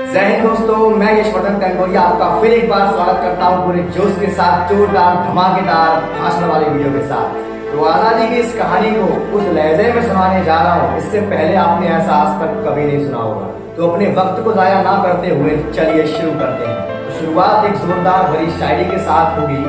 जय हिंद दोस्तों, मैं यशवर्धन टंडोरिया आपका फिर एक बार स्वागत करता हूं पूरे जोश के साथ, जोरदार धमाकेदार भाषण वाले वीडियो के साथ। तो आजादी की इस कहानी को उस लहजे में सुनाने जा रहा हूं, इससे पहले आपने ऐसा आज तक कभी नहीं सुना होगा। तो अपने वक्त को जाया ना करते हुए चलिए शुरू करते हैं। तो शुरुआत एक जोरदार भरी शायरी के साथ होगी।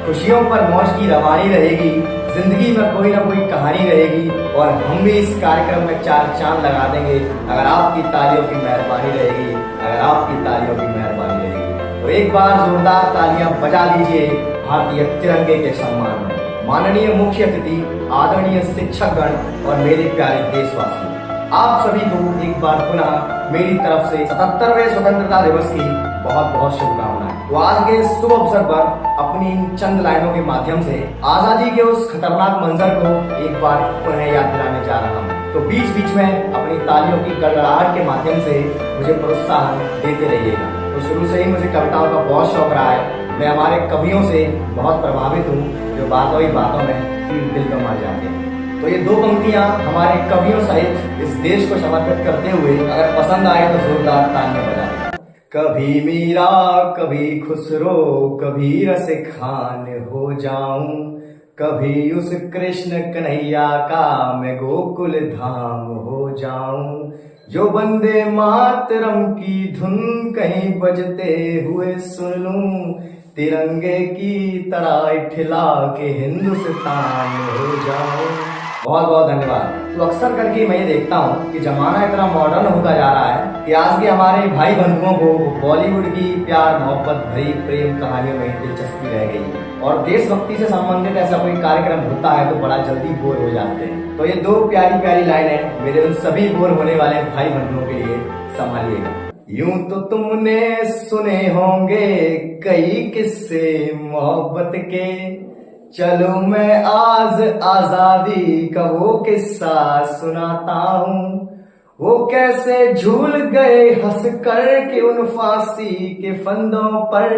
खुशियों पर मौज की रवानी रहेगी, जिंदगी में कोई ना कोई कहानी रहेगी और हम भी इस कार्यक्रम में चार चांद लगा देंगे अगर आपकी तालियों की मेहरबानी रहेगी, अगर आपकी तालियों की मेहरबानी रहेगी। तो एक बार जोरदार तालियां बजा दीजिए भारतीय तिरंगे के सम्मान में। माननीय मुख्य अतिथि, आदरणीय शिक्षकगण और मेरे प्यारे देशवासी, आप सभी को एक बार पुनः मेरी तरफ से 77वें स्वतंत्रता दिवस की बहुत बहुत शुभकामनाएं। तो आज के शुभ अवसर पर अपनी इन चंद लाइनों के माध्यम से आजादी के उस खतरनाक मंजर को एक बार पुनः याद दिलाने जा रहा हूँ। तो बीच बीच में अपनी तालियों की गड़गड़ाहट के माध्यम से मुझे प्रोत्साहन देते रहिएगा। तो शुरू से ही मुझे कविताओं का बहुत शौक रहा है। मैं हमारे कवियों से बहुत प्रभावित हूँ जो बातों ही बातों में दिल पर मार जाते हैं। तो ये दो पंक्तियां हमारे कवियों सहित इस देश को समर्पित करते हुए अगर पसंद आए तो जोरदार तालियां बजाएं। कभी मीरा, कभी खुसरो, कभी रस खान हो जाऊं, कभी उस कृष्ण कन्हैया का मैं गोकुल धाम हो जाऊं। जो वंदे मातरम की धुन कहीं बजते हुए सुन लूं, तिरंगे की तरह ठिला के हिंदुस्तान हो जाऊं। बहुत बहुत धन्यवाद। तो अक्सर करके मैं ये देखता हूँ कि जमाना इतना मॉडर्न होता जा रहा है कि आज के हमारे भाई बंधुओं को बॉलीवुड की प्यार मोहब्बत भरी प्रेम कहानियों में दिलचस्पी रह गई और देशभक्ति से संबंधित ऐसा कोई कार्यक्रम होता है तो बड़ा जल्दी बोर हो जाते हैं। तो ये दो प्यारी प्यारी लाइनें मेरे उन सभी बोर होने वाले भाई बंधुओं के लिए संभालिएगा। यूं तो तुमने सुने होंगे कई किस्से मोहब्बत के, चलो मैं आज आजादी का वो किस्सा सुनाता हूँ। वो कैसे झूल गए हंस कर के उन फांसी के फंदों पर,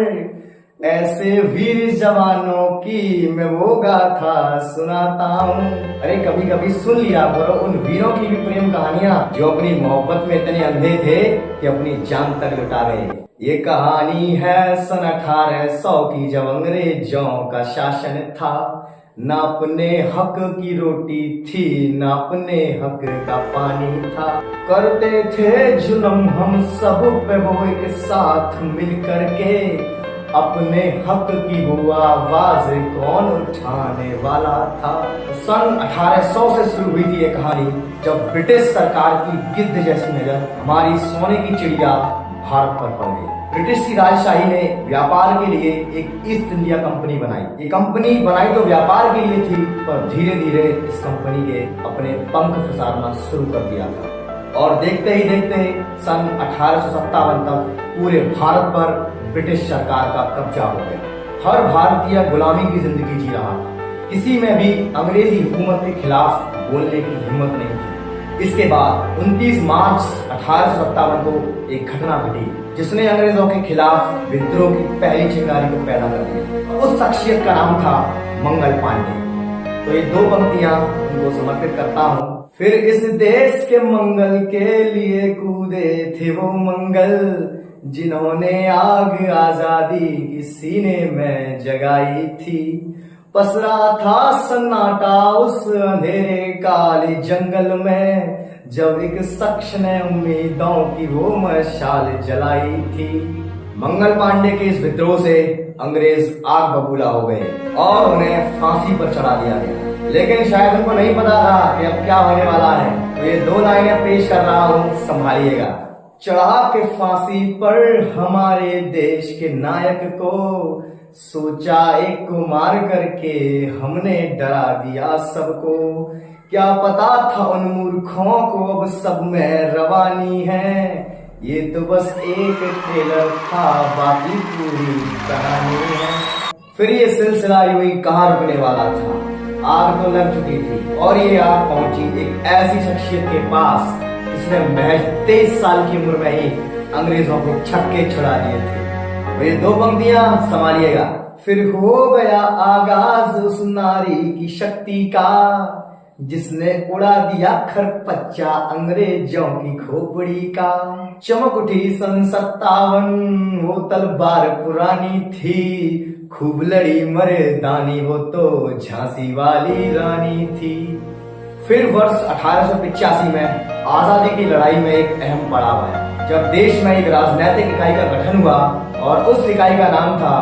ऐसे वीर जवानों की मैं वो गाथा सुनाता हूँ। अरे कभी कभी सुन लिया करो उन वीरों की भी प्रेम कहानियां जो अपनी मोहब्बत में इतने अंधे थे कि अपनी जान तक लुटा गए। ये कहानी है सन 1800 की, जब अंग्रेजों का शासन था। न अपने हक की रोटी थी, न अपने हक का पानी था। करते थे जुल्म हम सब पे वो एक साथ मिल करके, अपने हक की वो आवाज कौन उठाने वाला था। सन 1800 से शुरू हुई थी ये कहानी, जब ब्रिटिश सरकार की गिद्ध जैसी नजर हमारी सोने की चिड़िया भारत पर पड़ गई। ब्रिटिश की राजशाही ने व्यापार के लिए एक ईस्ट इंडिया कंपनी बनाई। ये कंपनी बनाई तो व्यापार के लिए थी, पर धीरे धीरे इस कंपनी के अपने पंख फसारना शुरू कर दिया था और देखते ही देखते सन 1857 तक पूरे भारत पर ब्रिटिश सरकार का कब्जा हो गया। हर भारतीय गुलामी की जिंदगी जी रहा था, किसी में भी अंग्रेजी हुकूमत के खिलाफ बोलने की हिम्मत नहीं थी। इसके बाद 29 मार्च 1857 को एक घटना घटी जिसने अंग्रेजों के खिलाफ विद्रोह की पहली चिंगारी को पैदा कर दिया। उस शख्सियत का नाम था मंगल पांडे। तो ये दो पंक्तियां उनको समर्पित करता हूँ। फिर इस देश के मंगल के लिए कूदे थे वो मंगल, जिन्होंने आग आजादी की सीने में जगाई थी। पसरा था सन्नाटा उस अंधेरे काले जंगल में, जब एक शख्स ने उम्मीदों की वो मशाल जलाई थी। मंगल पांडे के इस विद्रोह से अंग्रेज आग बबूला हो गए और उन्हें फांसी पर चढ़ा दिया गया। लेकिन शायद उनको नहीं पता था कि अब क्या होने वाला है। तो ये दो लाइनें पेश कर रहा हूँ, संभालिएगा। चढ़ा के फांसी पर हमारे देश के नायक को, सोचा एक को मार करके हमने डरा दिया सबको। क्या पता था उन मूर्खों को अब सब में रवानी है, ये तो बस एक ट्रेलर था, बाकी पूरी कहानी है। फिर ये सिलसिला यूं ही कहाँ रुकने वाला था। आग तो लग चुकी थी और ये आग पहुंची एक ऐसी शख्सियत के पास जिसने महज 23 साल की उम्र में ही अंग्रेजों को छक्के छुड़ा दिए थे। ये दो पंक्तियां संभालिएगा। फिर हो गया आगाज उस नारी की शक्ति का, जिसने उड़ा दिया खरपच्चा अंग्रेजों की खोपड़ी का। चमक उठी सन 57, वो तलवार पुरानी थी, खूब लड़ी मर्दानी, वो तो झांसी वाली रानी थी। फिर वर्ष 1885 में आजादी की लड़ाई में एक अहम पड़ाव आया, जब देश में एक राजनीतिक इकाई का गठन हुआ और उस इकाई का नाम था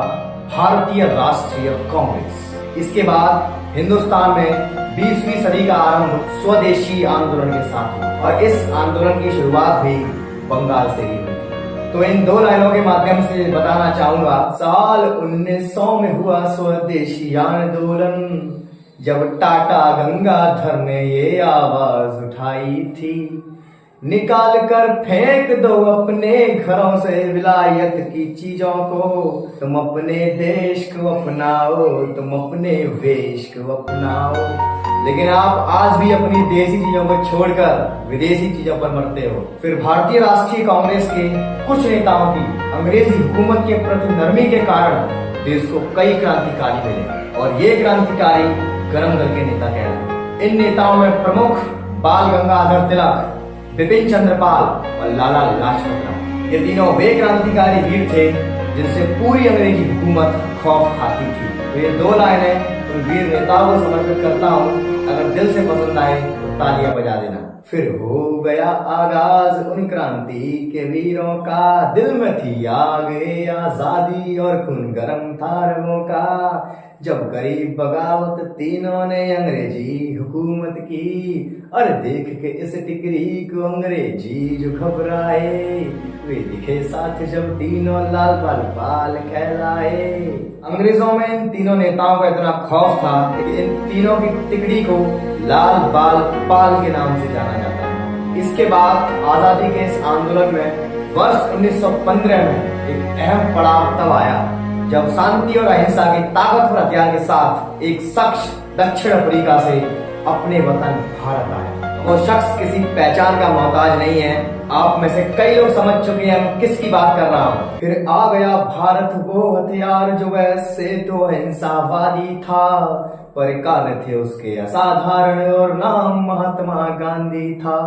भारतीय राष्ट्रीय कांग्रेस। इसके बाद हिंदुस्तान में 20वीं सदी का आरंभ स्वदेशी आंदोलन के साथ हुआ और इस आंदोलन की शुरुआत भी बंगाल से ही हुई। तो इन दो लाइनों के माध्यम से बताना चाहूंगा, साल 1900 में हुआ स्वदेशी आंदोलन, जब टाटा गंगाधर ने ये आवाज उठाई थी, निकाल कर फेंक दो अपने घरों से विलायत की चीजों को, तुम अपने देश को अपनाओ, तुम अपने वेश को अपनाओ। लेकिन आप आज भी अपनी देसी चीजों को छोड़कर विदेशी चीजों पर मरते हो। फिर भारतीय राष्ट्रीय कांग्रेस के कुछ नेताओं की अंग्रेजी हुकूमत के प्रति नरमी के कारण देश को कई क्रांतिकारी मिले और ये क्रांतिकारी गरम दल के नेता कहलाए। इन नेताओं में प्रमुख बाल गंगाधर तिलक, बिपिन चंद्र पाल और लाला लाजपत राय। ये तीनों वे क्रांतिकारी वीर थे जिनसे पूरी अंग्रेजी हुकूमत खौफ खाती थी। तो ये दो लाइनें उन वीर नेताओं को समर्पित करता हूँ। अगर दिल से पसंद आए तो तालियां बजा देना। फिर हो गया आगाज उन क्रांति के वीरों का, दिल में थी आग आजादी और खून गरम था रगों का, जब गरीब बगावत तीनों ने अंग्रेजी हुकूमत की, और देख के इस टिकरी को अंग्रेजी जो घबराए, वे दिखे साथ जब तीनों लाल बाल पाल कहलाए। अंग्रेजों में इन तीनों नेताओं का इतना खौफ था कि इन तीनों की टिकड़ी को लाल बाल पाल के नाम से जाना जाता है। इसके बाद आजादी के इस आंदोलन में वर्ष 1915 में एक अहम पड़ाव तब आया जब शांति और अहिंसा के ताकतवर हथियार के साथ एक शख्स दक्षिण अफ्रीका से अपने वतन भारत आया। वो शख्स किसी पहचान का मोहताज नहीं है। आप में से कई लोग समझ चुके हैं मैं किसकी बात कर रहा हूँ। फिर आ गया भारत वो हथियार जो वैसे तो अहिंसावादी था, पर कार्य थे उसके असाधारण और नाम महात्मा गांधी था।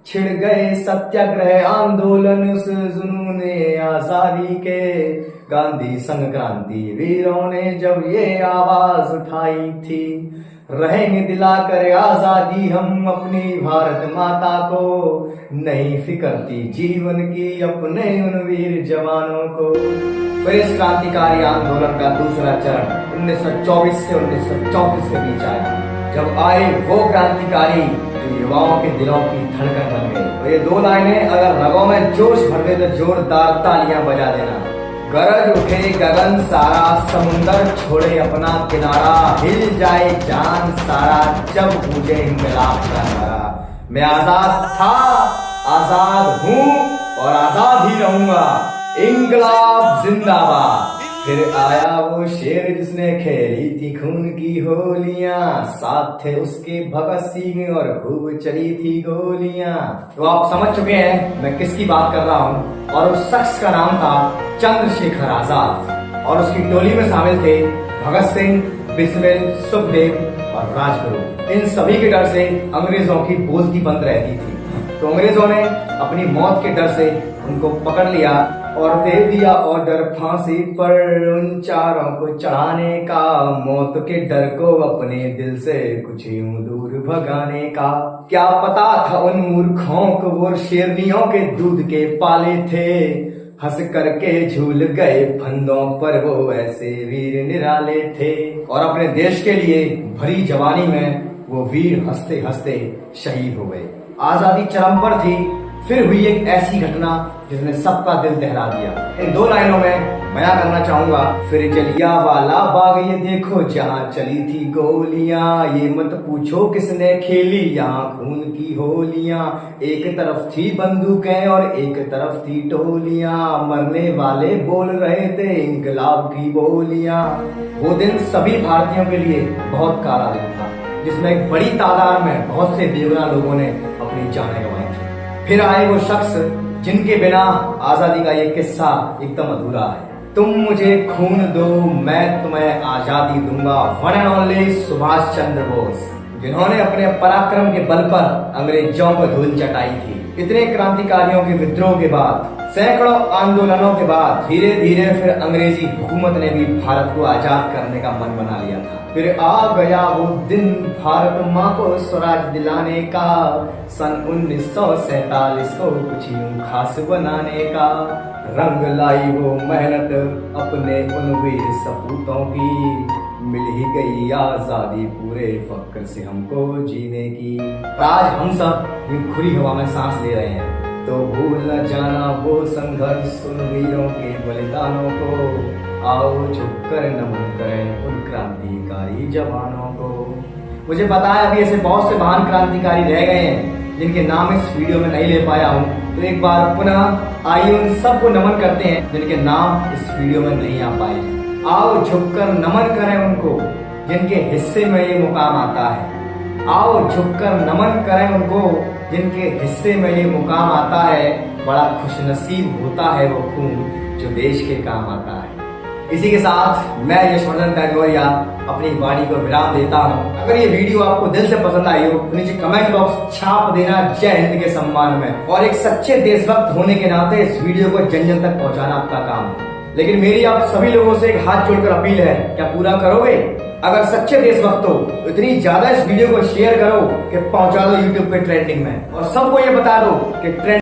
छिड़ गए सत्याग्रह आंदोलन उस जुनूने आजादी के, गांधी संग क्रांति वीरों ने जब ये आवाज उठाई थी, रहेंगे दिलाकर आजादी हम अपनी भारत माता को, नहीं फिक्र थी जीवन की अपने उन वीर जवानों को। फिर इस क्रांतिकारी आंदोलन का दूसरा चरण 1924 से 1934 के बीच आया, जब आए वो क्रांतिकारी जो युवाओं के दिलों की धड़कन बन गए। तो ये दो लाइनें अगर रगों में जोश भर दे तो जोरदार तालियां बजा देना। गरज उठे गगन सारा, समुंदर छोड़े अपना किनारा, हिल जाए जान सारा जब पूजे इंकलाब का नारा। मैं आजाद था, आजाद हूँ और आजाद ही रहूंगा, इंकलाब जिंदाबाद। फिर आया वो शेर जिसने खेली थी खून की होलियां, साथ थे उसके भगत सिंह और खूब चली थी गोलियां। तो आप समझ चुके हैं मैं किसकी बात कर रहा हूँ। और उस शख्स का नाम था चंद्रशेखर आजाद और उसकी टोली में शामिल थे भगत सिंह, बिस्मिल, सुखदेव और राजगुरु। इन सभी के डर से अंग्रेजों की बोलती बंद रहती थी। तो अंग्रेजों ने अपनी मौत के डर से उनको पकड़ लिया और दे दिया ऑर्डर फांसी पर उन चारों को चढ़ाने का, मौत के डर को अपने दिल से कुछ यूं दूर भगाने का। क्या पता था उन मूर्खों को वो शेरनियों के दूध के पाले थे, हंस करके झूल गए फंदों पर वो ऐसे वीर निराले थे। और अपने देश के लिए भरी जवानी में वो वीर हंसते हंसते शहीद हो गए। आजादी चरम पर थी, फिर हुई एक ऐसी घटना जिसने सबका दिल दहला दिया। इन दो लाइनों में बयां करना चाहूंगा। फिर जलियांवाला बाग ये देखो जहां चली थी गोलियां, ये मत पूछो किसने खेली यहाँ खून की होलियां। एक तरफ थी बंदूकें और एक तरफ थी टोलियां, मरने वाले बोल रहे थे इंकलाब की बोलियां। वो दिन सभी भारतीयों के लिए बहुत काला दिन था, जिसमें एक बड़ी तादाद में बहुत से बेगुनाह लोगों ने अपनी जानें गंवाई थी। फिर आए वो शख्स जिनके बिना आजादी का ये किस्सा एकदम अधूरा है। तुम मुझे खून दो मैं तुम्हें आजादी दूंगा, one and only Subhash Chandra Bose, जिन्होंने अपने पराक्रम के बल पर अंग्रेजों को धूल चटाई थी। इतने क्रांतिकारियों के विद्रोह के बाद, सैकड़ों आंदोलनों के बाद धीरे धीरे फिर अंग्रेजी हुकूमत ने भी भारत को आजाद करने का मन बना लिया था। फिर आ गया वो दिन भारत माँ को स्वराज दिलाने का, सन 1947 को कुछ यूं खास बनाने का। रंग लाई वो मेहनत अपने उन वीर सपूतों की, मिल ही गई आजादी पूरे फक्र से हमको जीने की। आज हम सब खुली हवा में सांस ले रहे हैं, तो भूल न जाना वो संघर्ष उन वीरों के बलिदानों को। आओ झुककर नमन करें उन क्रांतिकारी जवानों को। मुझे पता है अभी ऐसे बहुत से महान क्रांतिकारी रह गए हैं जिनके नाम इस वीडियो में नहीं ले पाया हूँ, तो एक बार पुनः आइए उन सबको नमन करते हैं जिनके नाम इस वीडियो में नहीं आ पाए। आओ झुककर नमन करें उनको जिनके हिस्से में ये मुकाम आता है। आओ झुककर नमन करें उनको जिनके हिस्से में ये मुकाम आता है। बड़ा खुशनसीब होता है वो खून जो देश के काम आता है। इसी के साथ मैं यशवर्धन टैगोरिया अपनी वाणी को विराम देता हूँ। अगर ये वीडियो आपको दिल से पसंद आई हो तो नीचे कमेंट बॉक्स छाप देना जय हिंद के सम्मान में। और एक सच्चे देशभक्त होने के नाते इस वीडियो को जन जन तक पहुंचाना आपका काम है। लेकिन मेरी आप सभी लोगों से एक हाथ जोड़कर अपील है, क्या पूरा करोगे? अगर सच्चे देशभक्त हो तो इतनी ज्यादा इस वीडियो को शेयर करो कि पहुंचा दो यूट्यूब पे ट्रेंडिंग में, और सबको ये बता दो कि ट्रेंड